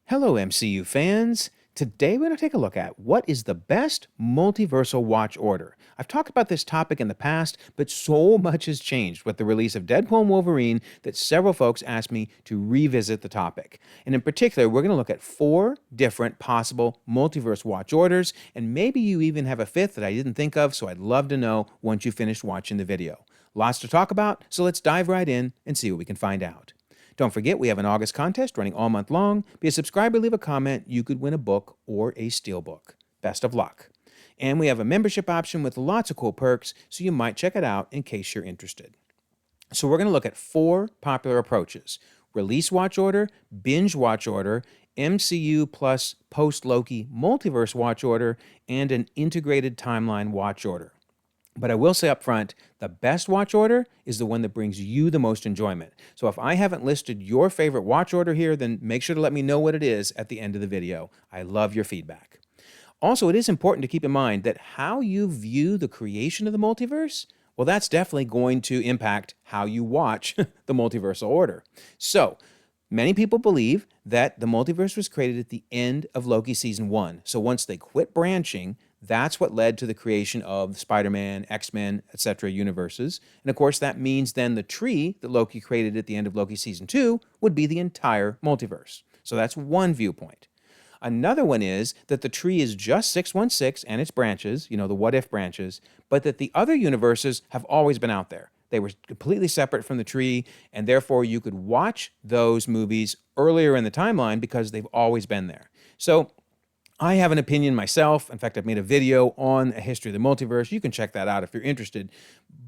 Hello, MCU fans. Today we're going to take a look at what is the best multiversal watch order. I've talked about this topic in the past, but so much has changed with the release of Deadpool and Wolverine that several folks asked me to revisit the topic. And in particular, we're going to look at 4 different possible multiverse watch orders, and maybe you even have a fifth that I didn't think of, so I'd love to know once you finish watching the video. Lots to talk about, so let's dive right in and see what we can find out. Don't forget, we have an August contest running all month long. Be a subscriber, leave a comment. You could win a book or a steelbook. Best of luck. And we have a membership option with lots of cool perks, so you might check it out in case you're interested. So we're going to look at 4 popular approaches: release watch order, binge watch order, MCU plus post-Loki multiverse watch order, and an integrated timeline watch order. But I will say up front, the best watch order is the one that brings you the most enjoyment. So if I haven't listed your favorite watch order here, then make sure to let me know what it is at the end of the video. I love your feedback. Also, it is important to keep in mind that how you view the creation of the multiverse, well, that's definitely going to impact how you watch the multiversal order. So, many people believe that the multiverse was created at the end of Loki season 1. So once they quit branching, that's what led to the creation of Spider-Man, X-Men, etc. universes. And of course, that means then the tree that Loki created at the end of Loki season 2 would be the entire multiverse. So that's one viewpoint. Another one is that the tree is just 616 and its branches, the what if branches, but that the other universes have always been out there. They were completely separate from the tree, and therefore you could watch those movies earlier in the timeline because they've always been there. So I have an opinion myself. In fact, I've made a video on a history of the multiverse. You can check that out if you're interested.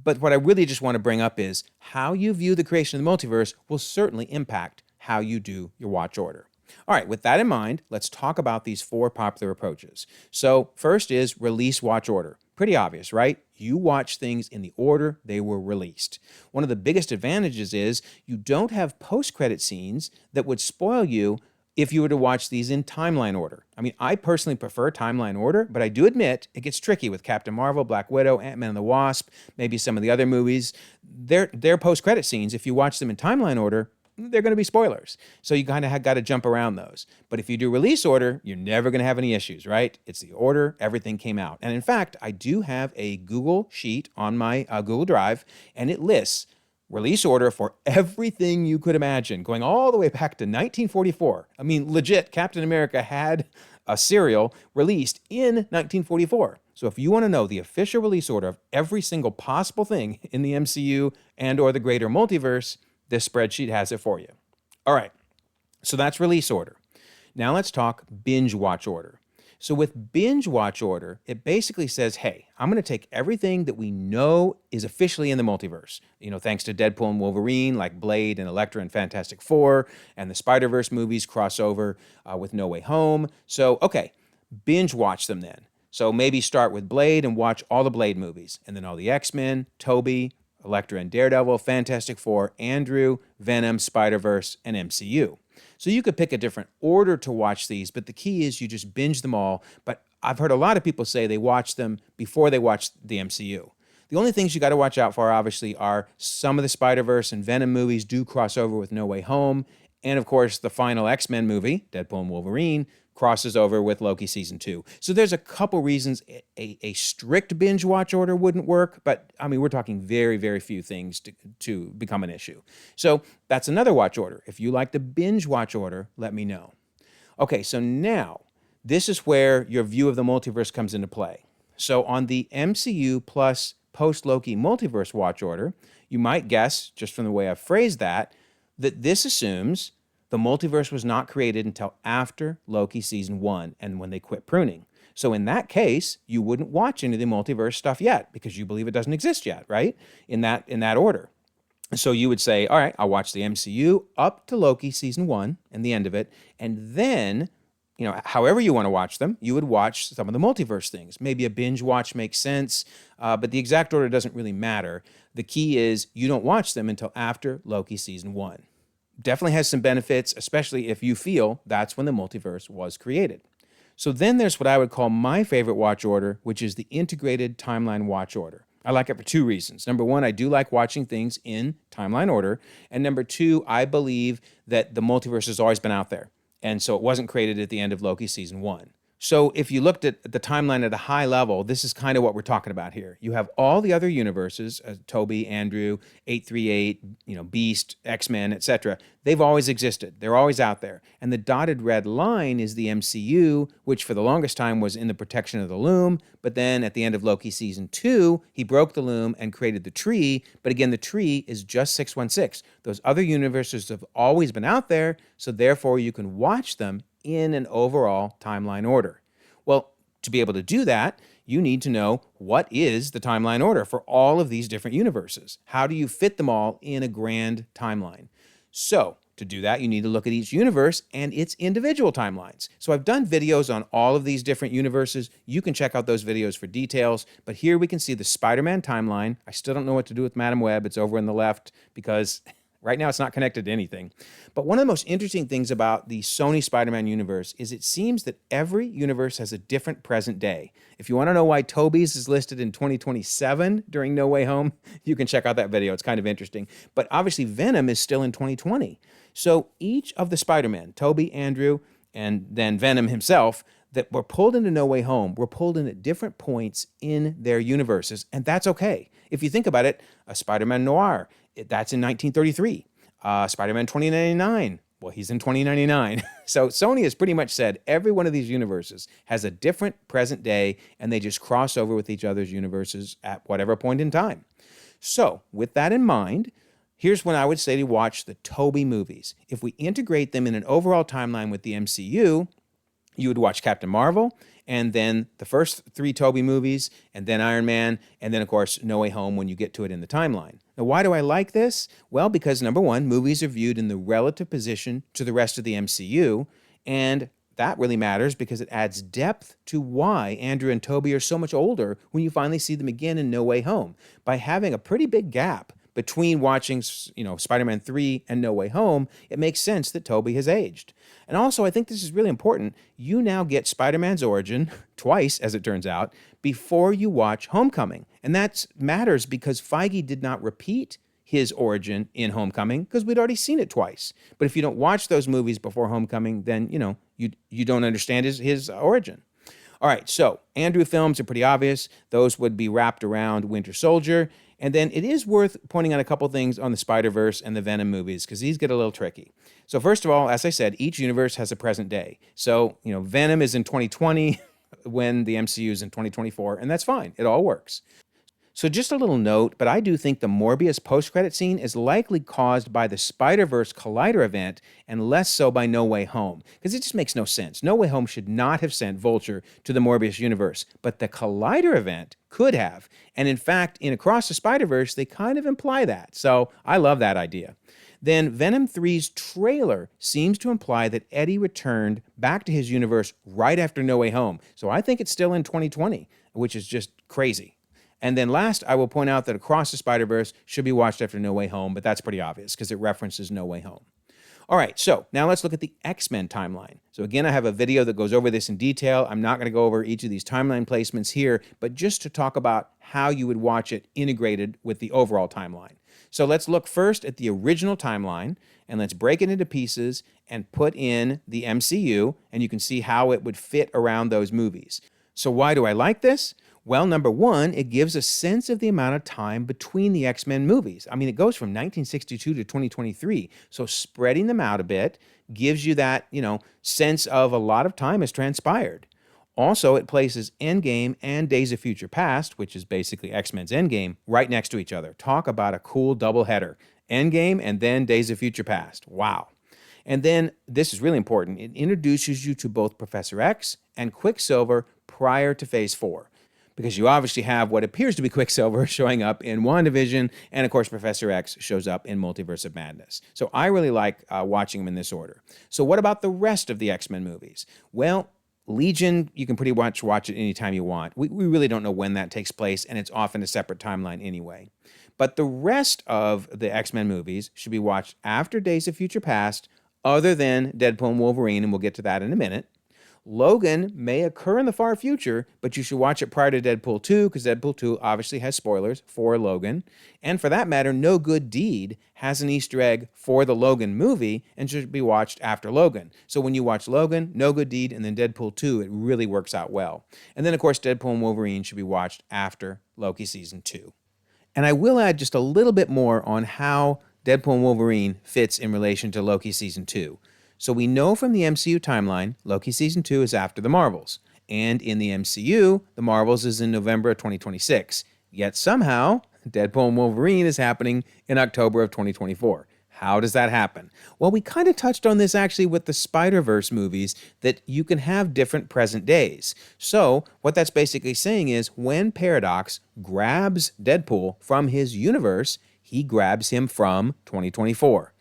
But what I really just want to bring up is how you view the creation of the multiverse will certainly impact how you do your watch order. All right, with that in mind, let's talk about these 4 popular approaches. So first is release watch order. Pretty obvious, right? You watch things in the order they were released. One of the biggest advantages is you don't have post-credit scenes that would spoil you if you were to watch these in timeline order. I mean, I personally prefer timeline order, but I do admit it gets tricky with Captain Marvel, Black Widow, Ant-Man and the Wasp, maybe some of the other movies. Their post-credit scenes, if you watch them in timeline order, they're going to be spoilers. So you kind of got to jump around those. But if you do release order, you're never going to have any issues, right? It's the order everything came out. And in fact, I do have a Google sheet on my Google Drive, and it lists release order for everything you could imagine, going all the way back to 1944. I mean, legit, Captain America had a serial released in 1944. So if you want to know the official release order of every single possible thing in the MCU and or the greater multiverse, this spreadsheet has it for you. All right, so that's release order. Now let's talk binge watch order. So with binge watch order, it basically says, hey, I'm going to take everything that we know is officially in the multiverse, thanks to Deadpool and Wolverine, like Blade and Elektra and Fantastic Four, and the Spider-Verse movies crossover with No Way Home. So, okay, binge watch them then. So maybe start with Blade and watch all the Blade movies, and then all the X-Men, Tobey, Elektra and Daredevil, Fantastic Four, Andrew, Venom, Spider-Verse, and MCU. So you could pick a different order to watch these, but the key is you just binge them all. But I've heard a lot of people say they watch them before they watch the MCU. The only things you got to watch out for, obviously, are some of the Spider-Verse and Venom movies do cross over with No Way Home. And of course, the final X-Men movie, Deadpool and Wolverine, crosses over with Loki season 2. So there's a couple reasons a strict binge watch order wouldn't work, but I mean, we're talking very, very few things to become an issue. So that's another watch order. If you like the binge watch order, let me know. Okay, so now this is where your view of the multiverse comes into play. So on the MCU plus post-Loki multiverse watch order, you might guess, just from the way I've phrased that this assumes the multiverse was not created until after Loki season 1 and when they quit pruning. So in that case, you wouldn't watch any of the multiverse stuff yet because you believe it doesn't exist yet, right? In that order. So you would say, all right, I'll watch the MCU up to Loki season 1 and the end of it, and then, however you want to watch them, you would watch some of the multiverse things. Maybe a binge watch makes sense, but the exact order doesn't really matter. The key is you don't watch them until after Loki season 1. Definitely has some benefits, especially if you feel that's when the multiverse was created. So then there's what I would call my favorite watch order, which is the integrated timeline watch order. I like it for 2 reasons. Number 1, I do like watching things in timeline order. And number 2, I believe that the multiverse has always been out there. And so it wasn't created at the end of Loki season 1. So if you looked at the timeline at a high level, this is kind of what we're talking about here. You have all the other universes, Toby, Andrew, 838, Beast, X-Men, etc. They've always existed. They're always out there. And the dotted red line is the MCU, which for the longest time was in the protection of the loom. But then at the end of Loki season 2, he broke the loom and created the tree. But again, the tree is just 616. Those other universes have always been out there, so therefore you can watch them in an overall timeline order. Well, to be able to do that, you need to know what is the timeline order for all of these different universes. How do you fit them all in a grand timeline? So, to do that, you need to look at each universe and its individual timelines. So I've done videos on all of these different universes. You can check out those videos for details. But here we can see the Spider-Man timeline. I still don't know what to do with Madam Web. It's over on the left because right now it's not connected to anything. But one of the most interesting things about the Sony Spider-Man universe is it seems that every universe has a different present day. If you want to know why Tobey's is listed in 2027 during No Way Home, you can check out that video. It's kind of interesting. But obviously Venom is still in 2020. So each of the Spider-Man, Tobey, Andrew, and then Venom himself, that were pulled into No Way Home were pulled in at different points in their universes, and that's okay. If you think about it, a Spider-Man Noir, that's in 1933. Spider-Man 2099, well, he's in 2099. So Sony has pretty much said every one of these universes has a different present day, and they just cross over with each other's universes at whatever point in time. So with that in mind, here's when I would say to watch the Tobey movies. If we integrate them in an overall timeline with the MCU, you would watch Captain Marvel, and then the first 3 Tobey movies, and then Iron Man, and then, of course, No Way Home when you get to it in the timeline. Now, why do I like this? Well, because number one, movies are viewed in the relative position to the rest of the MCU, and that really matters because it adds depth to why Andrew and Tobey are so much older when you finally see them again in No Way Home. By having a pretty big gap between watching, Spider-Man 3 and No Way Home, it makes sense that Tobey has aged. And also, I think this is really important. You now get Spider-Man's origin, twice as it turns out, before you watch Homecoming. And that matters because Feige did not repeat his origin in Homecoming because we'd already seen it twice. But if you don't watch those movies before Homecoming, then, you don't understand his origin. All right, so Andrew films are pretty obvious. Those would be wrapped around Winter Soldier. And then it is worth pointing out a couple things on the Spider-Verse and the Venom movies because these get a little tricky. So first of all, as I said, each universe has a present day. So, Venom is in 2020 when the MCU is in 2024, and that's fine. It all works. So just a little note, but I do think the Morbius post-credit scene is likely caused by the Spider-Verse Collider event and less so by No Way Home, because it just makes no sense. No Way Home should not have sent Vulture to the Morbius universe, but the Collider event could have. And in fact, in Across the Spider-Verse, they kind of imply that. So I love that idea. Then Venom 3's trailer seems to imply that Eddie returned back to his universe right after No Way Home. So I think it's still in 2020, which is just crazy. And then last, I will point out that Across the Spider-Verse should be watched after No Way Home, but that's pretty obvious because it references No Way Home. All right, so now let's look at the X-Men timeline. So again, I have a video that goes over this in detail. I'm not going to go over each of these timeline placements here, but just to talk about how you would watch it integrated with the overall timeline. So let's look first at the original timeline, and let's break it into pieces and put in the MCU, and you can see how it would fit around those movies. So why do I like this? Well, number one, it gives a sense of the amount of time between the X-Men movies. I mean, it goes from 1962 to 2023. So spreading them out a bit gives you that, sense of a lot of time has transpired. Also, it places Endgame and Days of Future Past, which is basically X-Men's Endgame, right next to each other. Talk about a cool doubleheader. Endgame and then Days of Future Past. Wow. And then, this is really important, it introduces you to both Professor X and Quicksilver prior to Phase 4. Because you obviously have what appears to be Quicksilver showing up in WandaVision, and of course Professor X shows up in Multiverse of Madness. So I really like watching them in this order. So what about the rest of the X-Men movies? Well, Legion, you can pretty much watch it anytime you want. We really don't know when that takes place, and it's often a separate timeline anyway. But the rest of the X-Men movies should be watched after Days of Future Past, other than Deadpool and Wolverine, and we'll get to that in a minute. Logan may occur in the far future, but you should watch it prior to Deadpool 2 because Deadpool 2 obviously has spoilers for Logan. And for that matter, No Good Deed has an Easter egg for the Logan movie and should be watched after Logan. So when you watch Logan, No Good Deed, and then Deadpool 2, it really works out well. And then, of course, Deadpool and Wolverine should be watched after Loki Season 2. And I will add just a little bit more on how Deadpool and Wolverine fits in relation to Loki Season 2. So we know from the MCU timeline, Loki Season 2 is after the Marvels. And in the MCU, the Marvels is in November of 2026. Yet somehow, Deadpool and Wolverine is happening in October of 2024. How does that happen? Well, we kind of touched on this actually with the Spider-Verse movies, that you can have different present days. So what that's basically saying is when Paradox grabs Deadpool from his universe, he grabs him from 2024.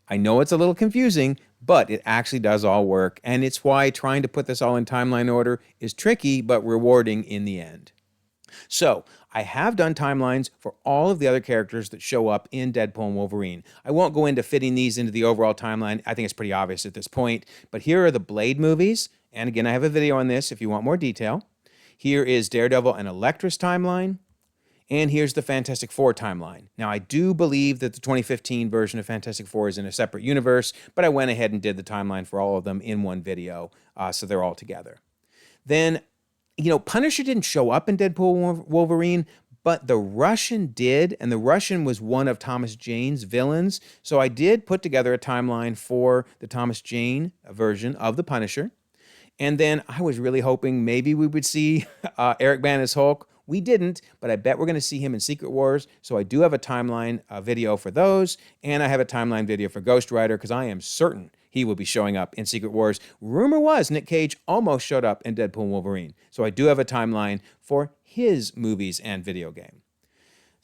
I know it's a little confusing, but it actually does all work, and it's why trying to put this all in timeline order is tricky but rewarding in the end. So, I have done timelines for all of the other characters that show up in Deadpool and Wolverine. I won't go into fitting these into the overall timeline. I think it's pretty obvious at this point. But here are the Blade movies. And again, I have a video on this if you want more detail. Here is Daredevil and Elektra's timeline. And here's the Fantastic Four timeline. Now, I do believe that the 2015 version of Fantastic Four is in a separate universe, but I went ahead and did the timeline for all of them in one video, so they're all together. Then, Punisher didn't show up in Deadpool Wolverine, but the Russian did, and the Russian was one of Thomas Jane's villains. So I did put together a timeline for the Thomas Jane version of the Punisher. And then I was really hoping maybe we would see Eric Bana's Hulk. We didn't, but I bet we're going to see him in Secret Wars. So I do have a timeline video for those, and I have a timeline video for Ghost Rider because I am certain he will be showing up in Secret Wars. Rumor was Nick Cage almost showed up in Deadpool and Wolverine. So I do have a timeline for his movies and video game.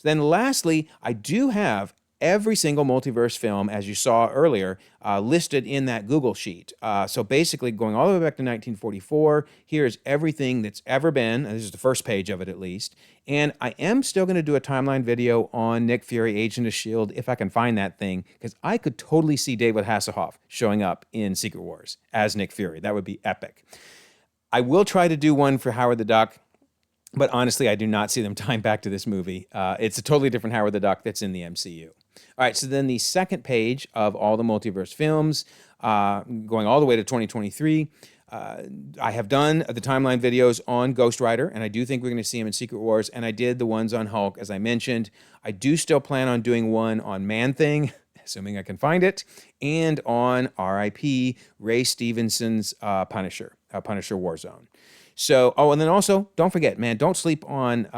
Then lastly, I do have every single multiverse film, as you saw earlier, listed in that Google sheet. So basically, going all the way back to 1944, here's everything that's ever been. This is the first page of it, at least. And I am still going to do a timeline video on Nick Fury, Agent of S.H.I.E.L.D., if I can find that thing, because I could totally see David Hasselhoff showing up in Secret Wars as Nick Fury. That would be epic. I will try to do one for Howard the Duck, but honestly, I do not see them tying back to this movie. It's a totally different Howard the Duck that's in the MCU. All right, so then the second page of all the multiverse films, going all the way to 2023, I have done the timeline videos on Ghost Rider, and I do think we're going to see him in Secret Wars, and I did the ones on Hulk, as I mentioned. I do still plan on doing one on Man-Thing, assuming I can find it, and on R.I.P. Ray Stevenson's Punisher Warzone. So, and then also, don't forget, man, don't sleep on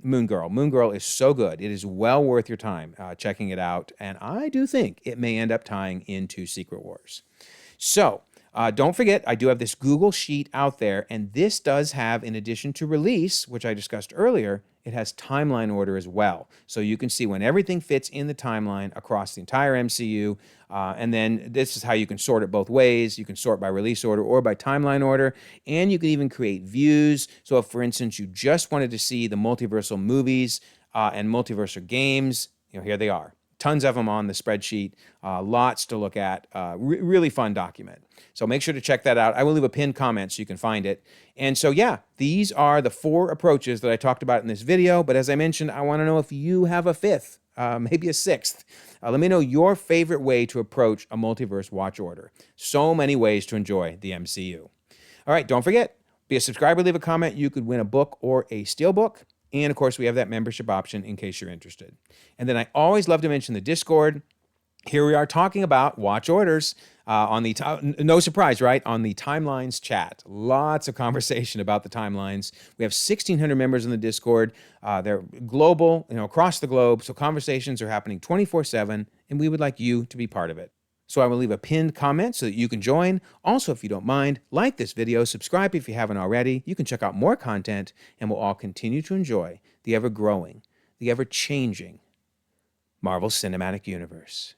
Moon Girl. Moon Girl is so good. It is well worth your time checking it out. And I do think it may end up tying into Secret Wars. So, don't forget, I do have this Google Sheet out there. And this does have, in addition to release, which I discussed earlier, it has timeline order as well. So you can see when everything fits in the timeline across the entire MCU. And then this is how you can sort it both ways. You can sort by release order or by timeline order. And you can even create views. So if, for instance, you just wanted to see the multiversal movies and multiversal games, here they are. Tons of them on the spreadsheet, lots to look at, really fun document. So make sure to check that out. I will leave a pinned comment so you can find it. And so, yeah, these are the 4 approaches that I talked about in this video. But as I mentioned, I want to know if you have a 5th, maybe a 6th. Let me know your favorite way to approach a multiverse watch order. So many ways to enjoy the MCU. All right, don't forget, be a subscriber, leave a comment. You could win a book or a steelbook. And, of course, we have that membership option in case you're interested. And then I always love to mention the Discord. Here we are talking about watch orders on the, no surprise, right? On the Timelines chat. Lots of conversation about the timelines. We have 1,600 members in the Discord. They're global, across the globe. So conversations are happening 24/7, and we would like you to be part of it. So I will leave a pinned comment so that you can join. Also, if you don't mind, like this video, subscribe if you haven't already. You can check out more content, and we'll all continue to enjoy the ever-growing, the ever-changing Marvel Cinematic Universe.